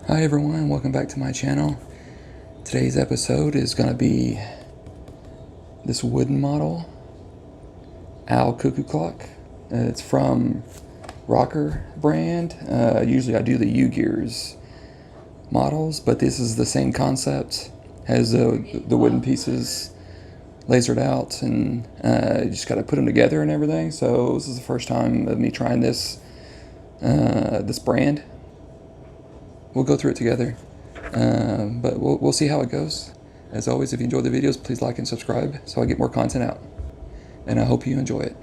Hi everyone, welcome back to my channel. Today's episode is going to be this Woodenmodel Owlclock. It's from ROKR brand. Usually I do the U-Gears models, but this is the same concept. Has the wooden pieces lasered out, and you just got to put them together and everything. So this is the first time of me trying this brand. We'll go through it together, but we'll see how it goes. As always, if you enjoy the videos, please like and subscribe so I get more content out. And I hope you enjoy it.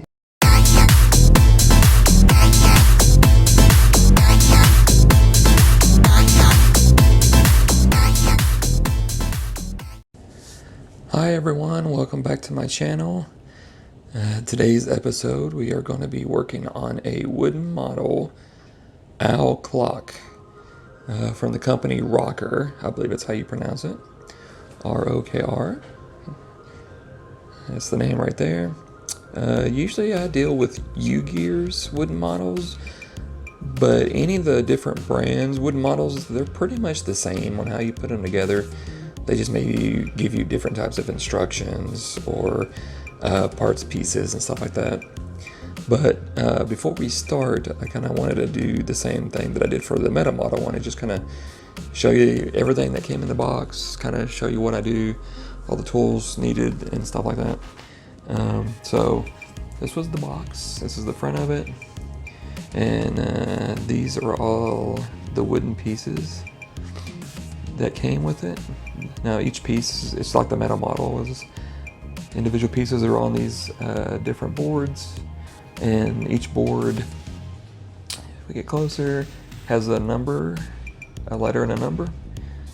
Hi everyone, welcome back to my channel. Today's episode, we are going to be working on a Woodenmodel Owlclock. From the company ROKR, I believe it's how you pronounce it, ROKR. That's the name right there. Usually I deal with U-Gears wooden models, but any of the different brands wooden models, they're pretty much the same on how you put them together. They just maybe give you different types of instructions or parts, pieces, and stuff like that. But before we start, I kind of wanted to do the same thing that I did for the Meta model. I want to just kind of show you everything that came in the box, kind of show you what I do, all the tools needed and stuff like that. So this was the box. This is the front of it. And these are all the wooden pieces that came with it. Now each piece, it's like the Meta model, was individual pieces are on these different boards. And each board, if we get closer, has a number, a letter and a number.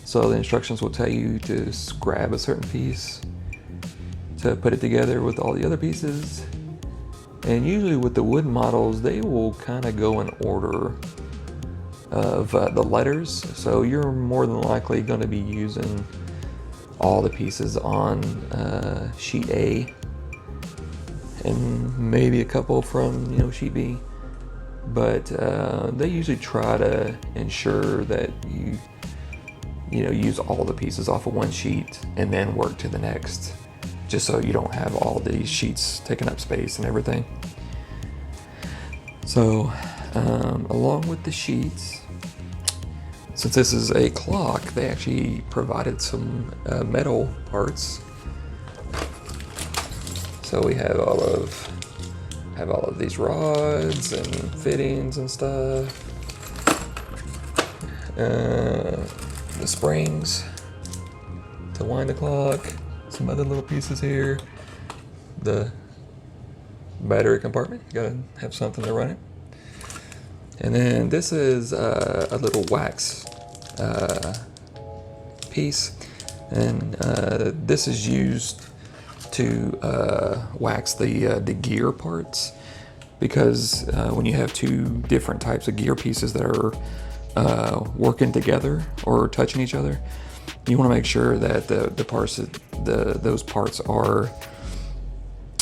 So the instructions will tell you to grab a certain piece to put it together with all the other pieces. And usually with the wooden models, they will kind of go in order of the letters. So you're more than likely going to be using all the pieces on sheet A, and maybe a couple from sheet B, but they usually try to ensure that you use all the pieces off of one sheet and then work to the next, just so you don't have all these sheets taking up space and everything. So along with the sheets, since this is a clock, they actually provided some metal parts. So we have all of these rods and fittings and stuff. The springs to wind the clock. Some other little pieces here. The battery compartment. You gotta have something to run it. And then this is a little wax piece, and this is used to wax the gear parts, because when you have two different types of gear pieces that are working together or touching each other, you want to make sure that those parts are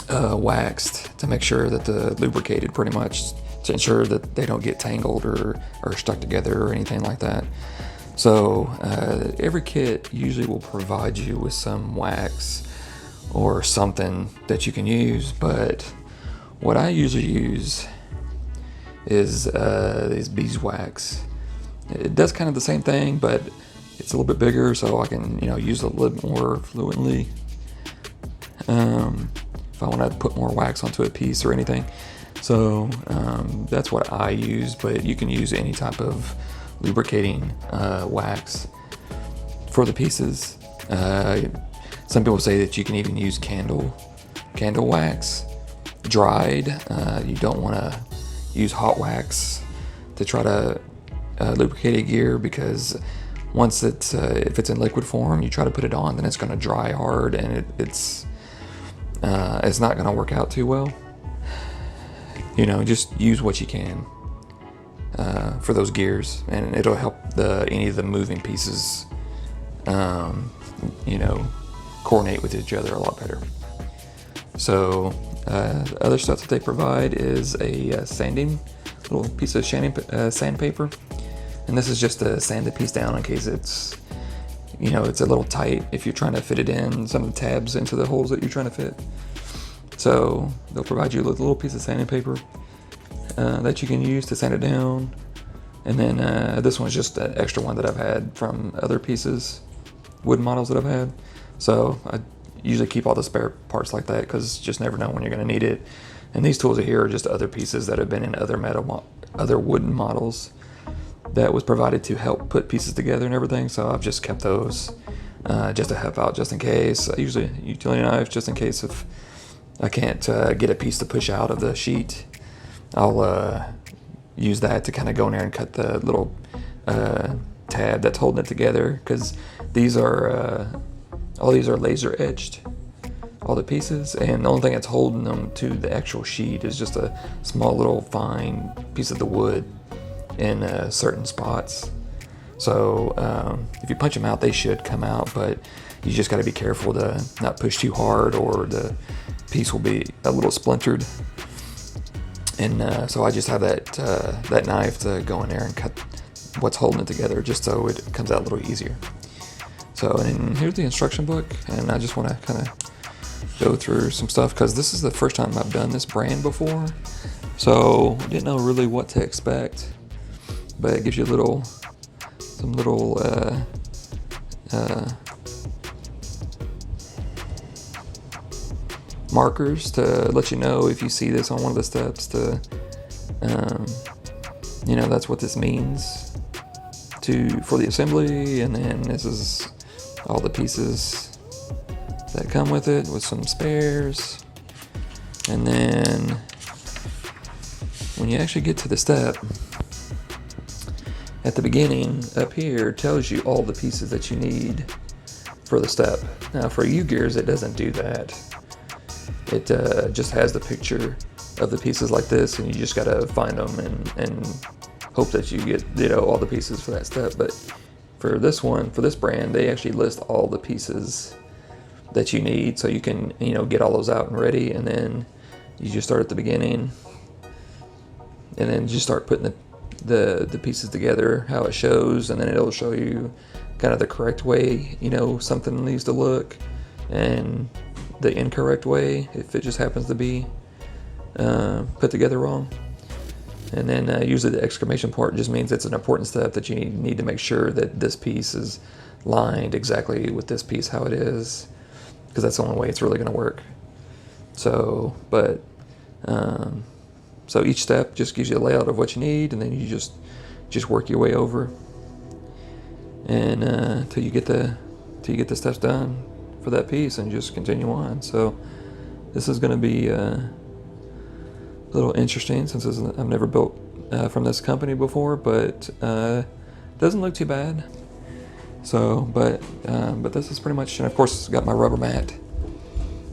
waxed, to make sure that they're lubricated, pretty much, to ensure that they don't get tangled or stuck together or anything like that. So every kit usually will provide you with some wax or something that you can use, but what I usually use is these beeswax. It does kind of the same thing, but it's a little bit bigger, so I can use it a little more fluently if I want to put more wax onto a piece or anything. So that's what I use, but you can use any type of lubricating wax for the pieces. Some people say that you can even use candle wax, dried. You don't want to use hot wax to try to lubricate a gear, because once if it's in liquid form, you try to put it on, then it's going to dry hard, and it's not going to work out too well. Just use what you can for those gears, and it'll help any of the moving pieces coordinate with each other a lot better. So other stuff that they provide is a little piece of sandpaper. And this is just to sand the piece down in case it's, you know, it's a little tight if you're trying to fit it in, some of the tabs into the holes that you're trying to fit. So they'll provide you with a little piece of sanding paper that you can use to sand it down. And then this one's just an extra one that I've had from other pieces, wood models that I've had. So I usually keep all the spare parts like that because you just never know when you're going to need it. And these tools here are just other pieces that have been in other wooden models that was provided to help put pieces together and everything. So I've just kept those just to help out, just in case. I usually utility knife just in case if I can't get a piece to push out of the sheet. I'll use that to kind of go in there and cut the little tab that's holding it together, because these are all these are laser etched, all the pieces, and the only thing that's holding them to the actual sheet is just a small little fine piece of the wood in certain spots. So if you punch them out, they should come out, but you just got to be careful to not push too hard or the piece will be a little splintered. And so I just have that knife to go in there and cut what's holding it together, just so it comes out a little easier. So, and here's the instruction book, and I just want to kind of go through some stuff because this is the first time I've done this brand before, so I didn't know really what to expect. But it gives you some little markers to let you know if you see this on one of the steps to, you know, that's what this means for the assembly. And then this is all the pieces that come with it with some spares. And then when you actually get to the step, at the beginning up here tells you all the pieces that you need for the step. Now for U-gears it doesn't do that. It just has the picture of the pieces like this, and you just gotta find them and hope that you get, you know, all the pieces for that step. But for this one, for this brand, they actually list all the pieces that you need, so you can, you know, get all those out and ready, and then you just start at the beginning and then just start putting the pieces together how it shows, and then it'll show you kind of the correct way, you know, something needs to look, and the incorrect way if it just happens to be put together wrong. And then usually the exclamation part just means it's an important step that you need to make sure that this piece is lined exactly with this piece how it is, because that's the only way it's really going to work. So, but so each step just gives you a layout of what you need, and then you just work your way over, and till you get the steps done for that piece, and just continue on. So this is going to be a little interesting since I've never built from this company before, but doesn't look too bad. So, but this is pretty much, and of course it's got my rubber mat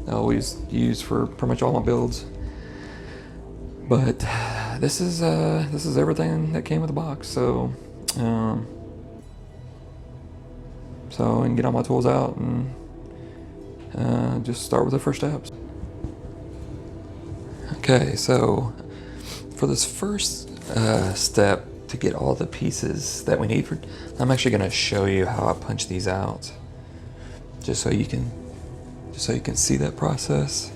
I always use for pretty much all my builds. But this is everything that came with the box. So so I can get all my tools out and just start with the first steps. Okay, so for this first step to get all the pieces that we need I'm actually going to show you how I punch these out, just so you can see that process.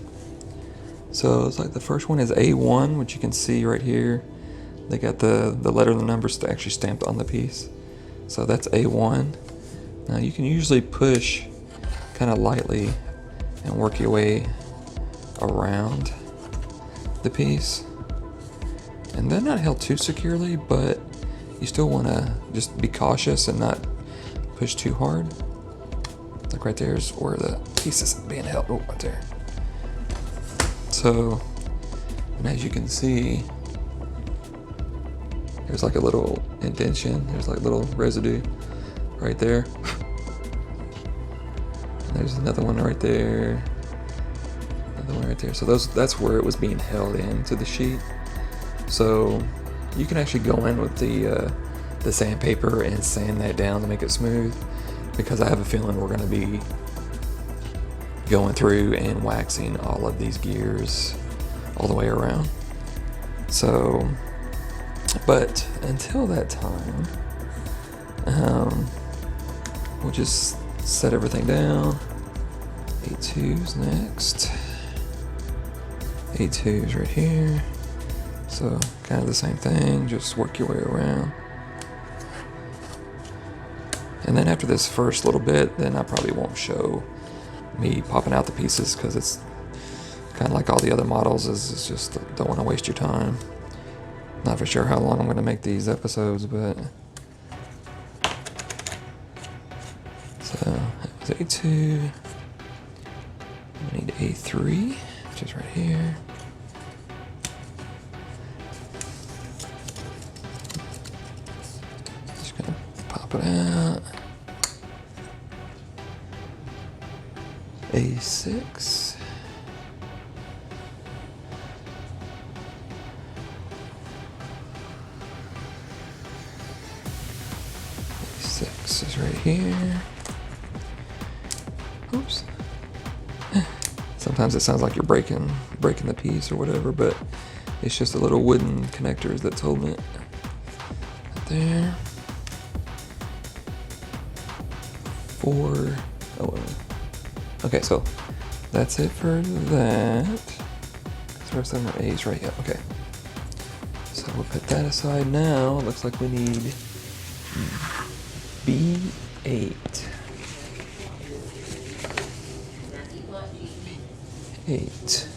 So it's like the first one is A1, which you can see right here. They got the letter and the numbers actually stamped on the piece. So that's A1. Now you can usually push kind of lightly and work your way around the piece. And they're not held too securely, but you still want to just be cautious and not push too hard. Like right there is where the piece is being held. Oh, right there. So, and as you can see, there's like a little indentation. There's like a little residue right there. There's another one right there. Another one right there. So that's where it was being held into the sheet. So you can actually go in with the sandpaper and sand that down to make it smooth, because I have a feeling we're going to be going through and waxing all of these gears all the way around. So, but until that time, we'll just set everything down. A2's next. A2's right here. So kind of the same thing, just work your way around. And then after this first little bit, then I probably won't show me popping out the pieces, because it's kind of like all the other models, is just don't want to waste your time. Not for sure how long I'm going to make these episodes, but so that was A2. I need A3, which is right here. Just gonna pop it out. A6. A6 is right here. Oops. Sometimes it sounds like you're breaking the piece or whatever, but it's just the little wooden connectors that's holding it. Right there. 4. Oh, okay, so that's it for that. The rest of them are A's, right? Yeah, okay. So we'll put that aside now. Looks like we need B8. 8.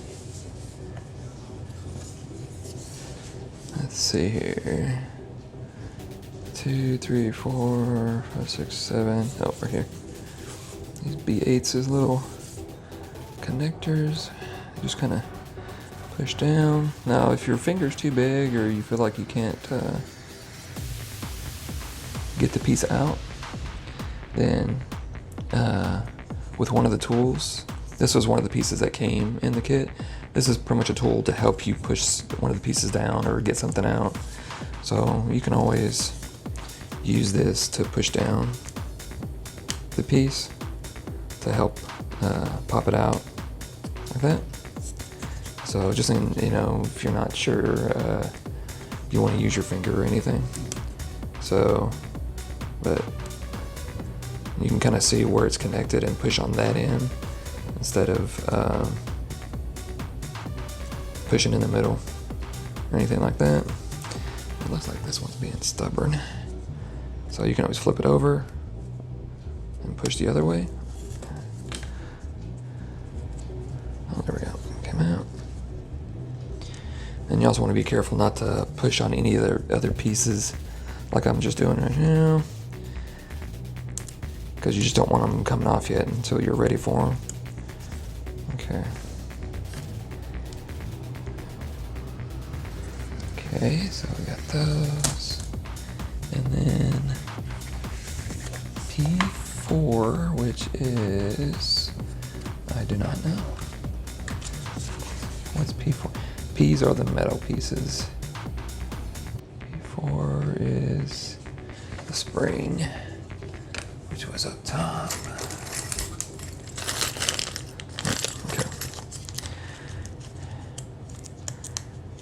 Let's see here. 2, 3, 4, 5, 6, 7. Oh, right here. These B8s is little connectors. Just kind of push down. Now, if your finger's too big or you feel like you can't get the piece out, then with one of the tools, this was one of the pieces that came in the kit. This is pretty much a tool to help you push one of the pieces down or get something out. So you can always use this to push down the piece to help pop it out like that. So just if you're not sure, you want to use your finger or anything. So, but you can kind of see where it's connected and push on that end instead of pushing in the middle or anything like that. It looks like this one's being stubborn. So you can always flip it over and push the other way. Oh, there we go. Came out. And you also want to be careful not to push on any of the other pieces like I'm just doing right now, because you just don't want them coming off yet until you're ready for them. Okay. Okay, so we got those. And then P4, which is, I do not know. What's P4? P's are the metal pieces. P4 is the spring, which was up top. Okay.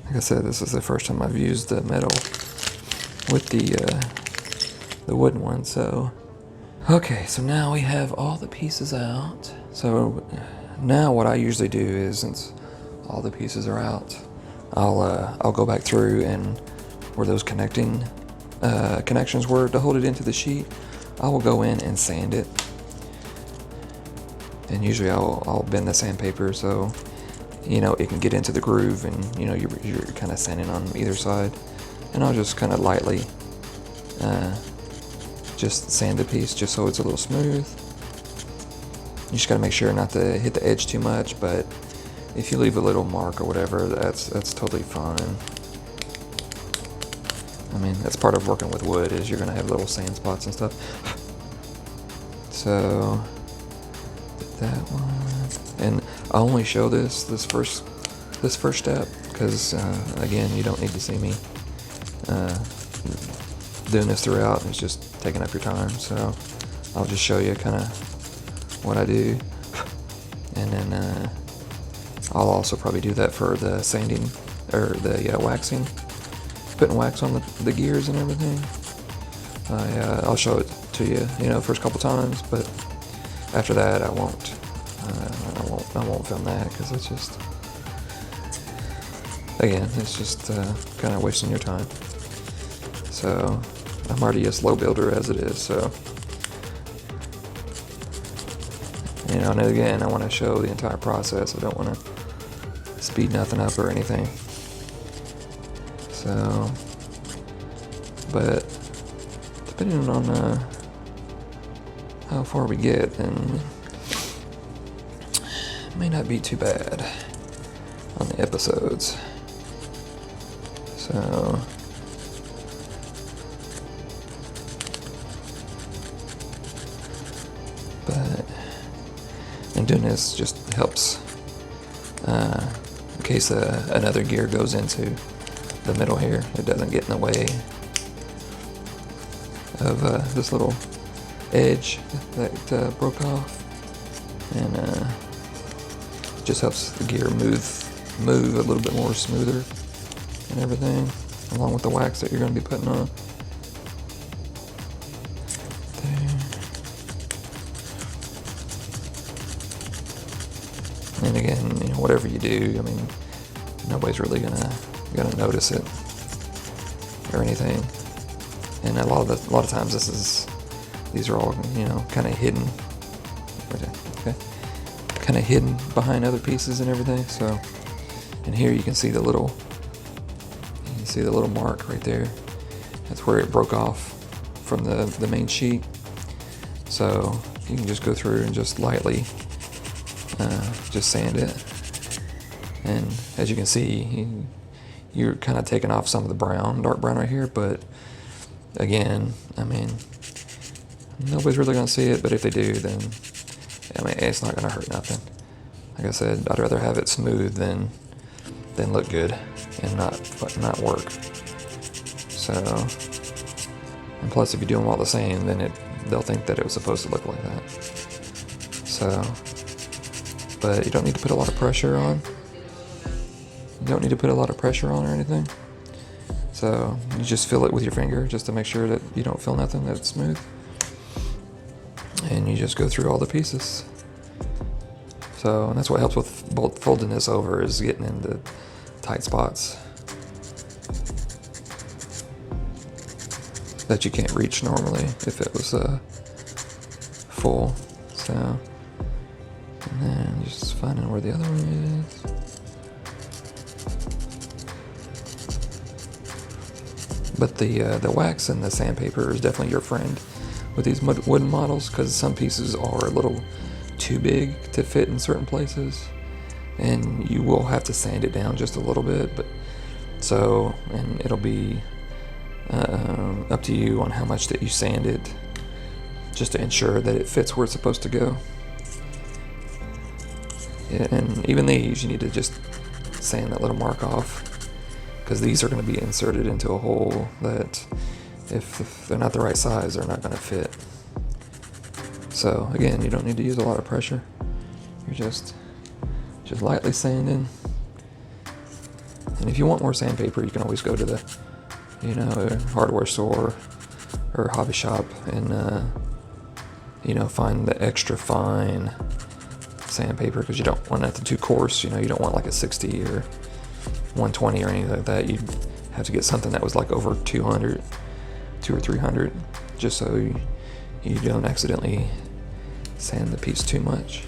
Like I said, this is the first time I've used the metal with the wooden one, so. Okay, so now we have all the pieces out. So now what I usually do is, since all the pieces are out, I'll go back through and where those connections were to hold it into the sheet, I will go in and sand it. And usually I'll bend the sandpaper so it can get into the groove, and you're kind of sanding on either side. And I'll just kind of lightly just sand the piece just so it's a little smooth. You just gotta make sure not to hit the edge too much, but if you leave a little mark or whatever, that's totally fine. I mean, that's part of working with wood, is you're gonna have little sand spots and stuff. So that one, and I only show this first step because again, you don't need to see me doing this throughout. It's just taking up your time, so I'll just show you kind of what I do, and then I'll also probably do that for the sanding or the waxing, putting wax on the gears and everything. I'll show it to you, first couple times, but after that I won't. I won't film that because it's just, again, it's just kind of wasting your time. So I'm already a slow builder as it is, so and again, I want to show the entire process. I don't want to speed nothing up or anything. So, but depending on how far we get, then it may not be too bad on the episodes. So, but, and doing this just helps in case another gear goes into the middle here. It doesn't get in the way of this little edge that broke off, and it just helps the gear move a little bit more smoother and everything, along with the wax that you're going to be putting on. And again, whatever you do, I mean, nobody's really gonna notice it or anything. And a lot of times these are all kind of hidden, kind of hidden behind other pieces and everything. So, and here you can see the little mark right there. That's where it broke off from the main sheet. So you can just go through and just lightly just sand it, and as you can see, you're kind of taking off some of the dark brown right here, but again, I mean, nobody's really going to see it, but if they do, then I mean, it's not going to hurt nothing. Like I said, I'd rather have it smooth than look good and not work. So, and plus if you do them all the same, then they'll think that it was supposed to look like that. So, but you don't need to put a lot of pressure on. You don't need to put a lot of pressure on or anything. So you just feel it with your finger just to make sure that you don't feel nothing, that it's smooth. And you just go through all the pieces. So, and that's what helps with folding this over, is getting into tight spots that you can't reach normally if it was full. So, and then just finding where the other one is. But the wax and the sandpaper is definitely your friend with these wooden models, because some pieces are a little too big to fit in certain places, and you will have to sand it down just a little bit. But so, and it'll be up to you on how much that you sand it, just to ensure that it fits where it's supposed to go. Yeah, and even these, you need to just sand that little mark off, because these are going to be inserted into a hole that if they're not the right size, they're not going to fit. So again, you don't need to use a lot of pressure. You're just lightly sanding. And if you want more sandpaper, you can always go to the a hardware store or hobby shop and find the extra fine sandpaper, because you don't want nothing too coarse. You don't want like a 60 or 120 or anything like that. You'd have to get something that was like over 200 or 300, just so you don't accidentally sand the piece too much.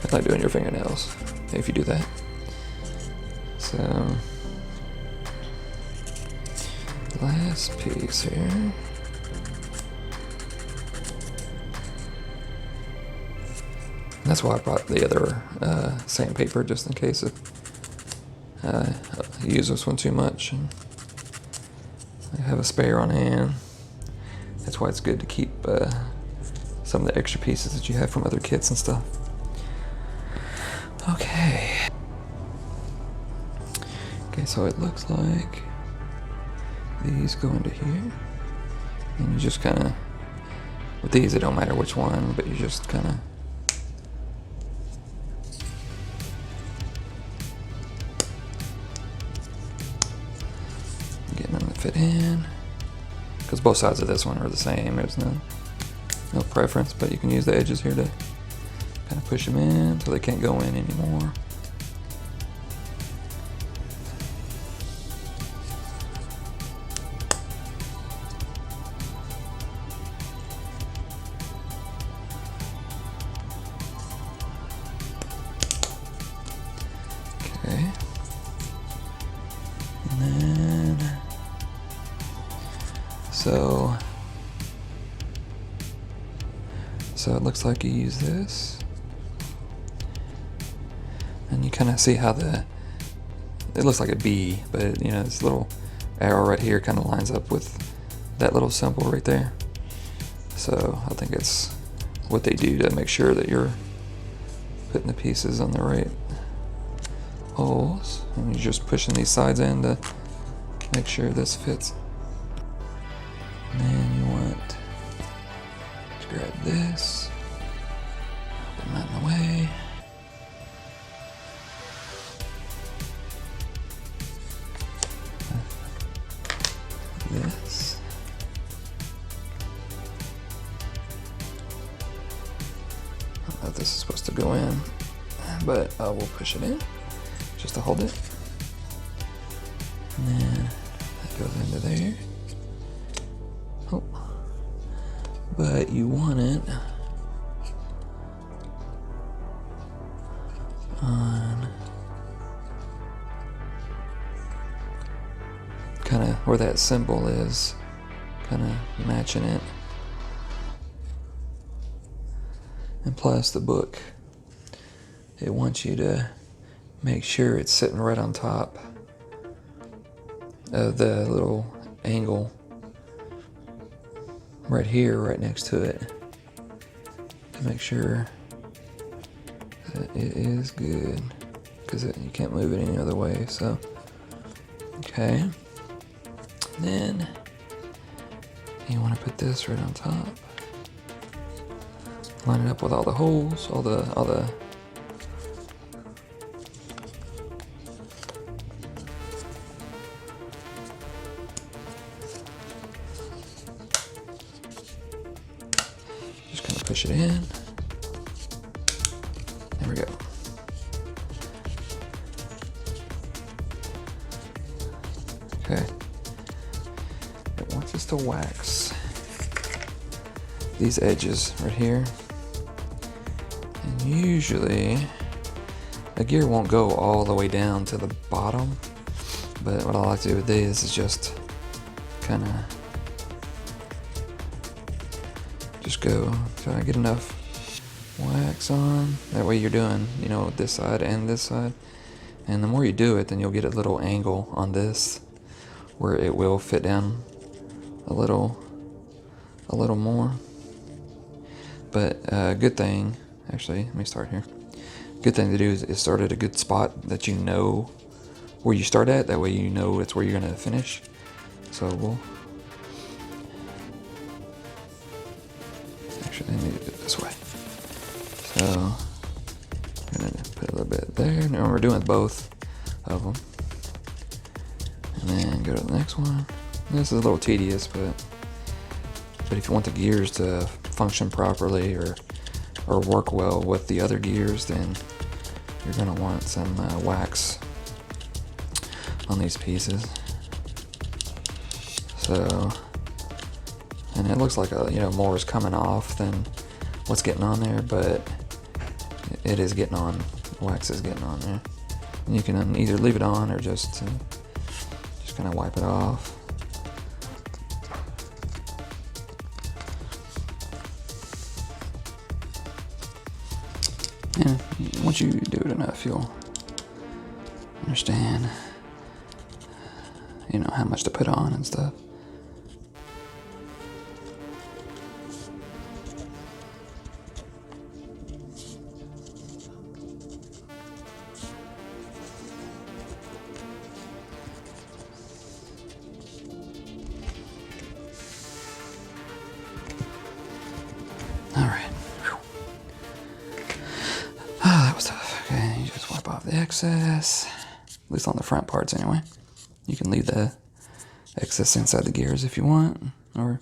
It's like doing your fingernails if you do that. So, last piece here. That's why I brought the other sandpaper, just in case you use this one too much and I have a spare on hand. That's why it's good to keep some of the extra pieces that you have from other kits and stuff. Okay, so it looks like these go into here, and you just kind of With these, it don't matter which one, but you just kind of getting them to fit in, because both sides of this one are the same. There's no preference, but you can use the edges here to kind of push them in so they can't go in anymore. Okay. And then, so it looks like you use this, and you kind of see how it looks like a B, but you know, this little arrow right here kind of lines up with that little symbol right there. So I think it's what they do to make sure that you're putting the pieces on the right holes, and you're just pushing these sides in to make sure this fits. And then you want to grab this, put them out in the way. This. I don't know if this is supposed to go in, but we'll push it in just to hold it. And then that goes into there. Oh. But you want it on kind of where that symbol is, kind of matching it. And plus the book, it wants you to make sure it's sitting right on top of the little angle right here, right next to it, to make sure that it is good, because you can't move it any other way. So, okay. Then you want to put this right on top, line it up with all the holes, all the just kind of push it in. There we go. Okay. It wants us to wax these edges right here. And usually the gear won't go all the way down to the bottom, but what I like to do with these is just kind of just go, try to get enough wax on. That way you're doing, you know, this side and this side. And the more you do it, then you'll get a little angle on this where it will fit down a little more. But good thing, actually, let me start here. Good thing to do is start at a good spot that you know where you start at. That way you know it's where you're gonna finish. So we'll actually let me do it this way. So I'm gonna put a little bit there. Now we're doing both of them, and then go to the next one. This is a little tedious, but if you want the gears to function properly or work well with the other gears, then you're gonna want some wax on these pieces. So, and it looks like more is coming off than what's getting on there, but it is getting on. Wax is getting on there, and you can either leave it on or just kind of wipe it off. And once you do it enough, you'll understand, how much to put on and stuff. off the excess, at least on the front parts anyway. You can leave the excess inside the gears if you want, or if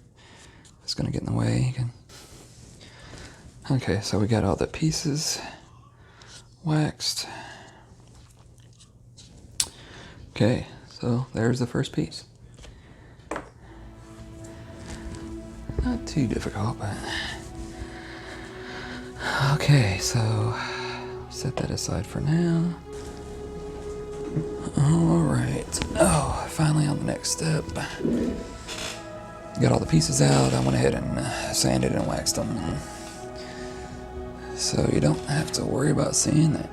it's gonna get in the way, you can. Okay, so we got all the pieces waxed. Okay, so there's the first piece. Not too difficult, but... Okay, so set that aside for now. Alright, finally on the next step. Got all the pieces out, I went ahead and sanded and waxed them. So you don't have to worry about seeing that.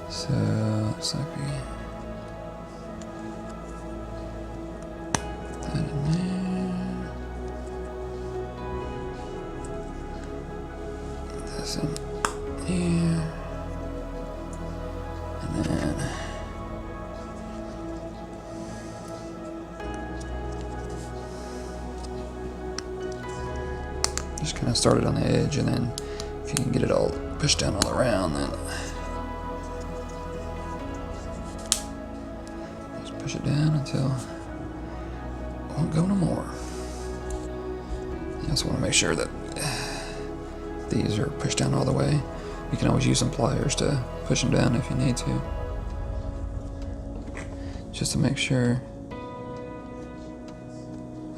So, looks like we put that in there. This in here. And then just kind of start it on the edge, and then if you can get it all pushed down all around, then just push it down until it won't go no more. You also want to make sure that these are pushed down all the way. You can always use some pliers to push them down if you need to, just to make sure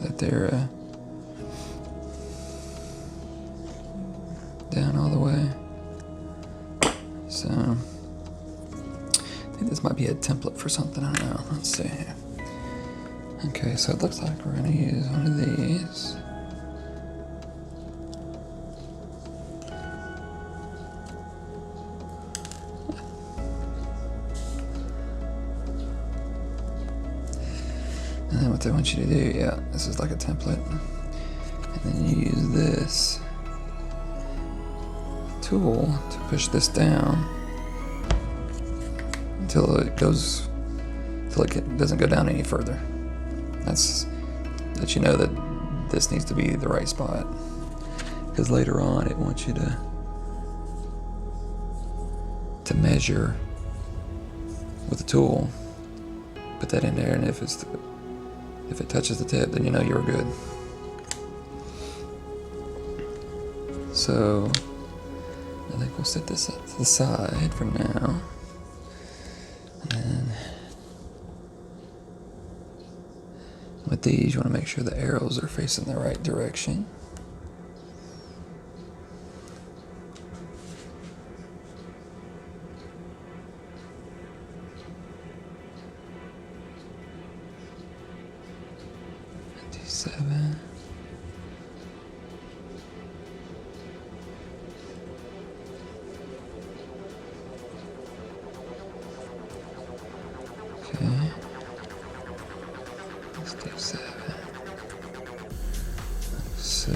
that they're down all the way. So I think this might be a template for something, I don't know. Let's see here. Okay, so it looks like we're gonna use one of these. And then what they want you to do, yeah, this is like a template. And then you use this tool to push this down until it doesn't go down any further. That's that you know that this needs to be the right spot, because later on it wants you to measure with the tool, put that in there, and if it touches the tip, then you know you're good. So I think we'll set this up to the side for now. And then with these, you want to make sure the arrows are facing the right direction. D7. Okay. Let's do 7. Like so.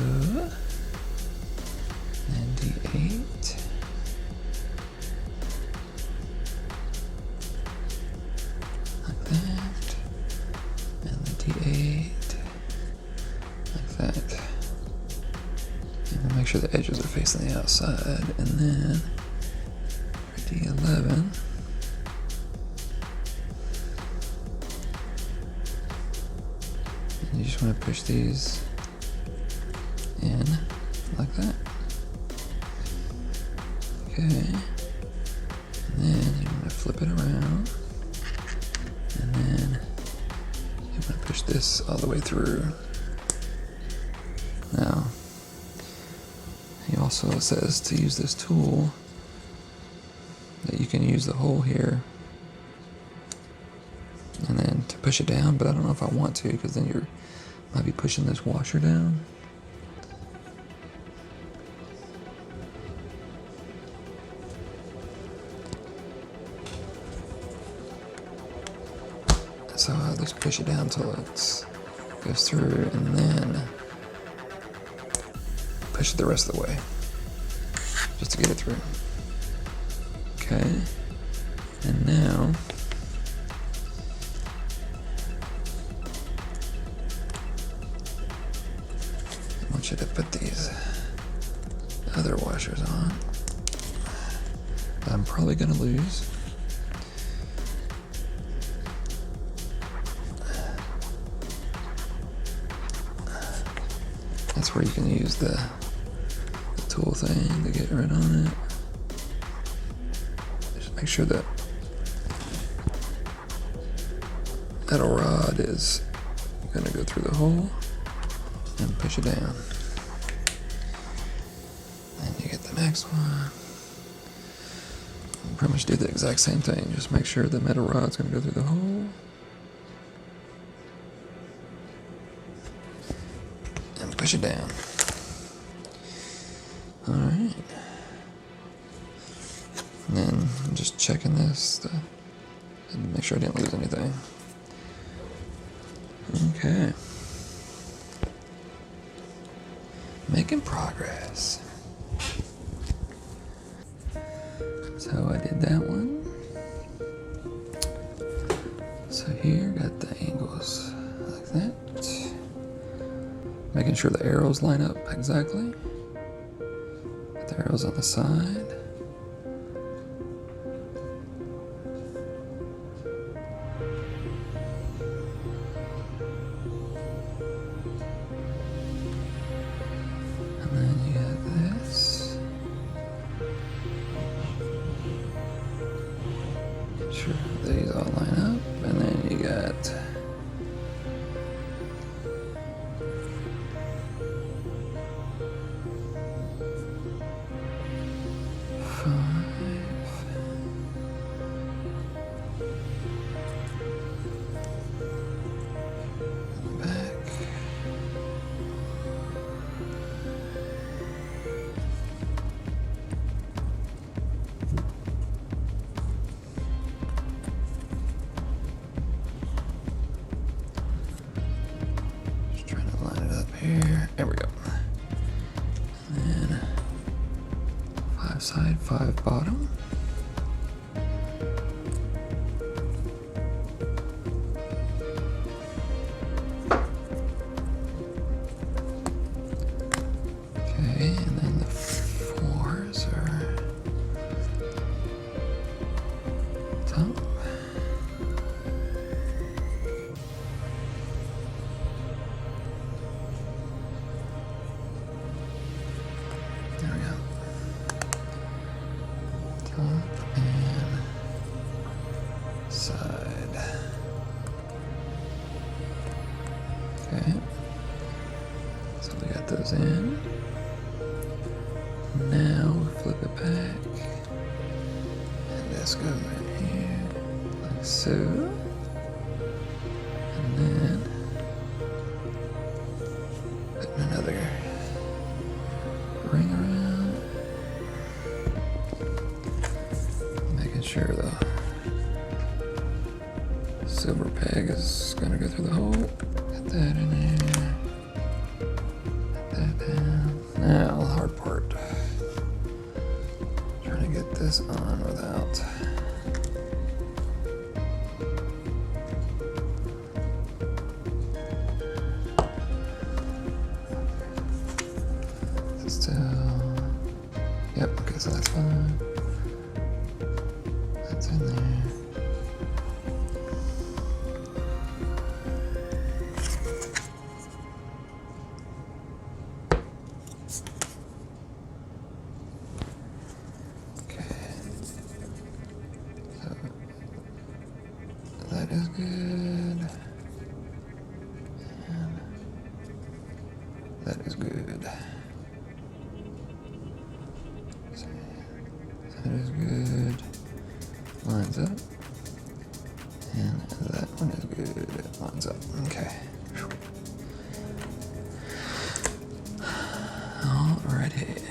And D8. Like that. And the D8. Like that. And then make sure the edges are facing the outside. And then for D11. You just want to push these in like that. Okay. And then you want to flip it around. And then you want to push this all the way through. Now, he also says to use this tool, that you can use the hole here and then to push it down, but I don't know if I want to, because then you're might be pushing this washer down. So I'll just push it down until it goes through, and then push it the rest of the way, just to get it through. Okay, and now I want you to put these other washers on. I'm probably gonna lose. That's where you can use the tool thing to get right on it. Just make sure that metal rod is gonna go through the hole and push it down. Then you get the next one. Pretty much do the exact same thing. Just make sure the metal rod's gonna go through the hole. And push it down. Alright. And then I'm just checking this to make sure I didn't lose anything. Okay. Making progress. So I did that one. So here, got the angles like that. Making sure the arrows line up exactly. Got the arrows on the side. And then you got this. Sure, these all line up, and then you got back. Just trying to line it up here. There we go. And then 5 side, 5 bottom. Okay, and then the 4s are top. There we go. Top and side. Okay. So we got those in. Now we flip it back. And this goes in here, like so. And then putting another ring around. Making sure the silver peg is gonna go through the hole. Get that in there. Put that down. Now the hard part. Trying to get this on without still. Yep, okay, so that's fine. That's in there. That is good. And that is good. So that is good. Lines up. And that one is good. It lines up. Okay. Alrighty.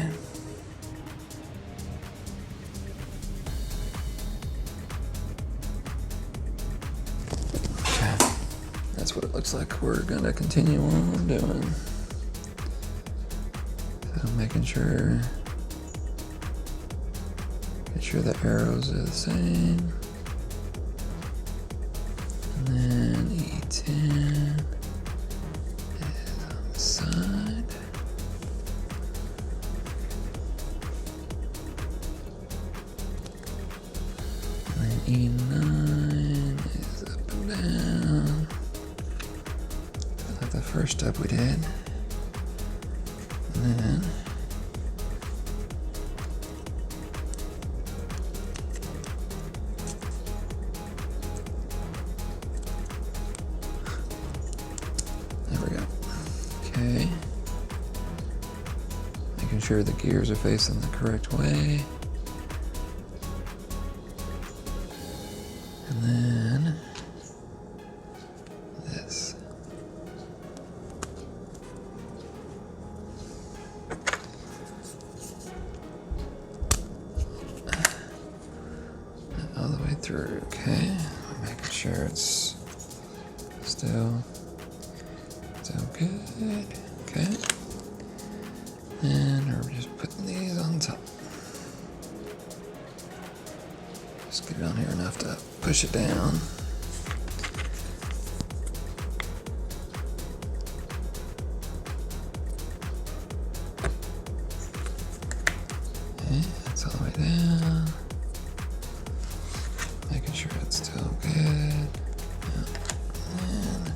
That's what it looks like we're gonna continue on doing. So making sure, get sure the arrows are the same. And then E10 is on the side. First up we did. And then there we go. Okay. Making sure the gears are facing the correct way. And then this. All the way through, okay. Making sure it's still good. Okay. And we're just putting these on top. Just get it on here enough to push it down. Okay, that's all the way down. Making sure it's still good. Yeah. And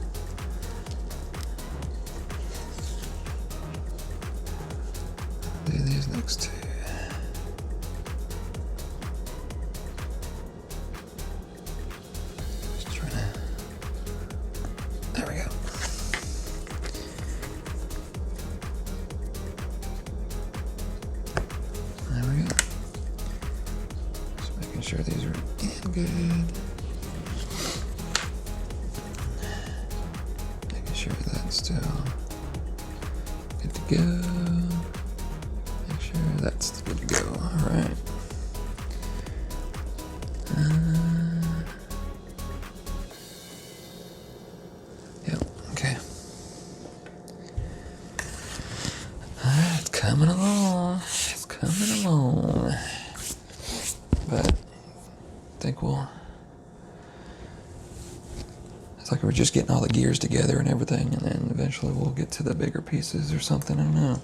do these next two. Just trying to. There we go. There we go. Just making sure these are in good. Making sure that's still good to go. Make sure that's good to go. All right. Yep. Okay. All right. It's coming along. It's coming along. But I think it's like we're just getting all the gears together and everything, and then eventually we'll get to the bigger pieces or something. I don't know.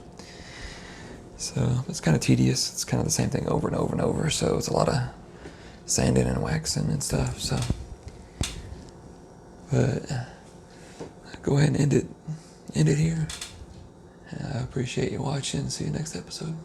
So it's kind of tedious. It's kind of the same thing over and over and over. So it's a lot of sanding and waxing and stuff. So, but go ahead and end it here. I appreciate you watching. See you next episode.